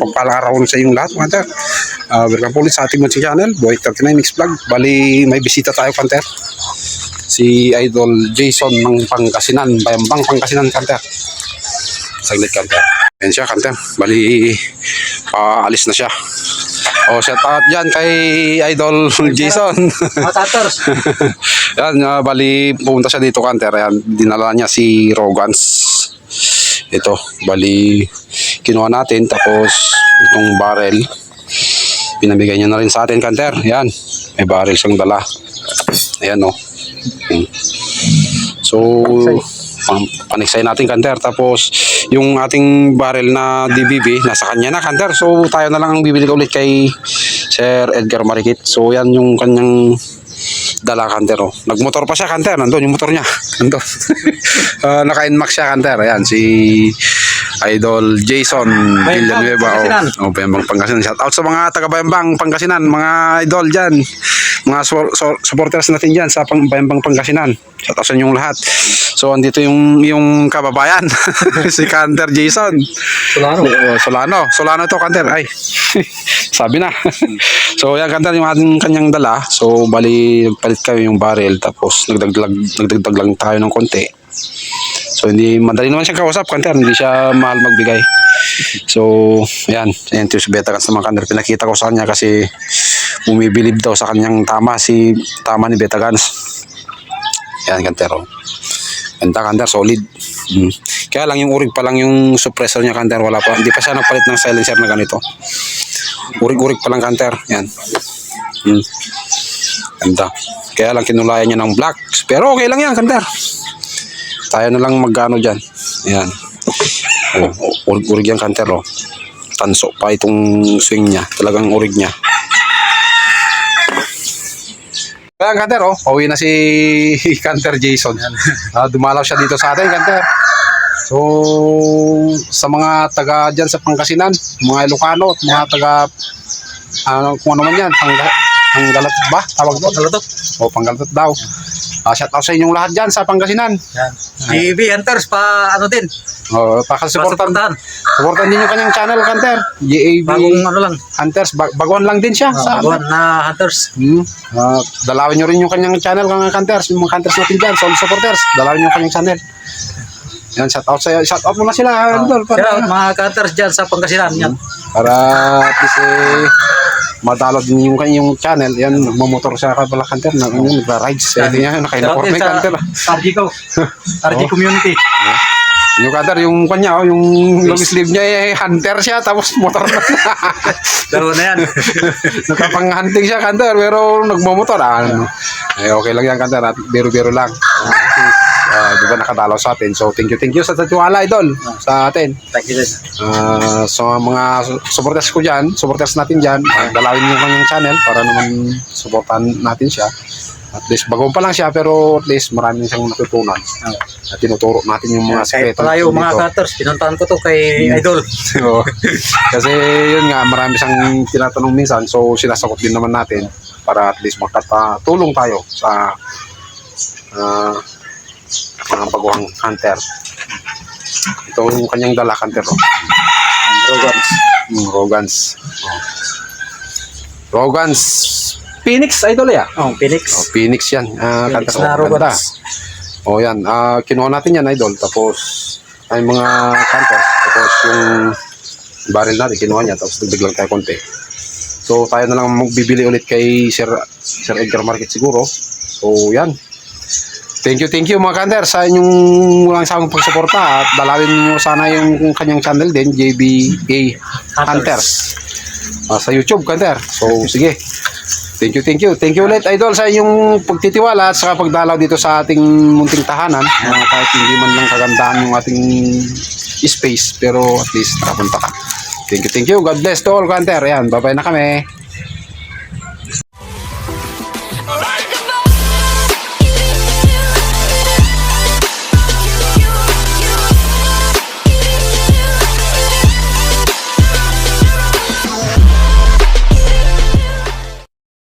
mapagpalang araw sa inyong lahat, mga kanter. Welcome po ulit sa ating munting channel, Boy 39 Mix Vlog. Bali, may bisita tayo, kanter. Si Idol Jason ng Pangasinan, Bayambang Pangasinan, kanter. Saglit, kanter. Ayan siya, kanter. Bali, alis na siya. Shout out dyan kay Idol Jason. Mga taters. Yan, bali pumunta siya dito, kanter. Yan, dinala niya si Rogans. Ito, bali kinuha natin, tapos itong barrel pinamigay niya na rin sa atin, kanter. Yan, may barrel siyang dala. Ayan, oh. So paniksay natin, kanter. Tapos yung ating barrel na DBB nasa kanya na, kanter. So tayo na lang ang bibili ulit kay Sir Edgar Marikit. So yan yung kanyang dala, kanter. Oh. Nagmotor pa siya, kanter. Nandun yung motor niya. Nandun. Naka-inmax siya, kanter. Ayan, si Idol Jason Villanueva. Bayambang Pangasinan. Shout out sa mga taga Bayambang Pangasinan, mga idol dyan, mga supporters natin dyan sa Bayambang Pangasinan. Shout out sa inyong lahat. So andito yung kababayan si Kanter Jason Solano to, kanter. Ay sabi na. So yan, kanter, yung ating kanyang dala. So bali nagpalit kami yung barrel, tapos nagdagdag lang tayo ng konti. So hindi madali naman siyang kausap, kanter. Hindi siya mahal magbigay. So yan si Beta Gans naman, kanter. Pinakita ko sa kanya kasi bumibilib daw sa kanyang tama ni Beta Gans. Yan, kanter. Ganda, kanter, solid. Kaya lang yung urig pa lang yung suppressor niya, kanter. Wala pa, hindi pa siya nagpalit ng silencer na ganito. Urig pa lang, kanter. Yan. Ganda. Kaya lang kinulayan niya ng black. Pero okay lang yan, kanter. Tayo na lang magano dyan. Yan. Urig yan, kanter. Tanso pa itong swing niya. Talagang urig niya. Kaya, kanter, pauwi na si Kanter Jason. Dumalaw siya dito sa atin, kanter. So sa mga taga dyan sa Pangasinan, mga Ilocano, at mga taga kung ano man yan, Panggalatot ba? Tawag doon? Panggalatot. Panggalatot daw. Shout out sa inyong lahat dyan sa Pangasinan. Yan. JB Hunters pa ano din. Pakasuportan. Supportan din yung kanyang channel, kanter. JAB bagong ano lang. Hunters. Baguhan lang din siya. Baguhan na Hunters. Dalawin nyo rin yung kanyang channel, Hunters. Yung mga Hunters natin dyan, solid supporters. Dalawin nyo yung kanyang channel. Yan, shout out muna sila. Sila, mga Hunters dyan sa Pangasinan. Yan. Para at least madalo din yung kanyang channel. Yan, magmamotor siya pala, kanter. Nagra-rides. Yan, naka-uniform na, kanter. RG Community. Yung kanter, yung kanya, yung long sleeve niya, hunter siya, tapos motor na. Dalawa na yan. Nakapang-hunting siya, kanter, pero nagmamotor. Okay lang yan, kanter. Biro-biro lang. Di ba nakadalaw sa atin. So thank you sa tiwala, idol, sa atin. Thank you. So mga supporters ko dyan, supporters natin dyan, dalawin yung kanyang channel para naman supportan natin siya. At least bagong pa lang siya, pero at least marami siyang natutunan. At tinuturo natin yung mga sekreto. Kaya pala yung mga cutters, pinuntahan ko to kay Idol. Kasi yun nga, marami siyang tinatanong minsan. So sinasagot din naman natin para at least makatulong tayo sa mga baguhang hunter. Ito yung kanyang dala, kanter. Rogans. Phoenix, idol ya? Phoenix. Phoenix yan. Phoenix na Rogans. Yan. Kinuha natin yan, idol. Tapos ay mga hunters. Tapos yung barrel natin, kinuha niya. Tapos nagdaglang tayo konti. So tayo na lang magbibili ulit kay Sir Edgar Marikit siguro. So yan. Thank you mga kanter sa inyong walang sawang pagsuporta, at dalawin niyo sana yung kanyang channel din, JBA Hunters, sa YouTube, kanter. So sige, thank you ulit, idol, sa inyong pagtitiwala at saka pagdalaw dito sa ating munting tahanan. Kahit hindi man lang kagandahan yung ating space, pero at least nakapunta ka. Thank you, God bless to all, kanter. Yan, bye bye na kami.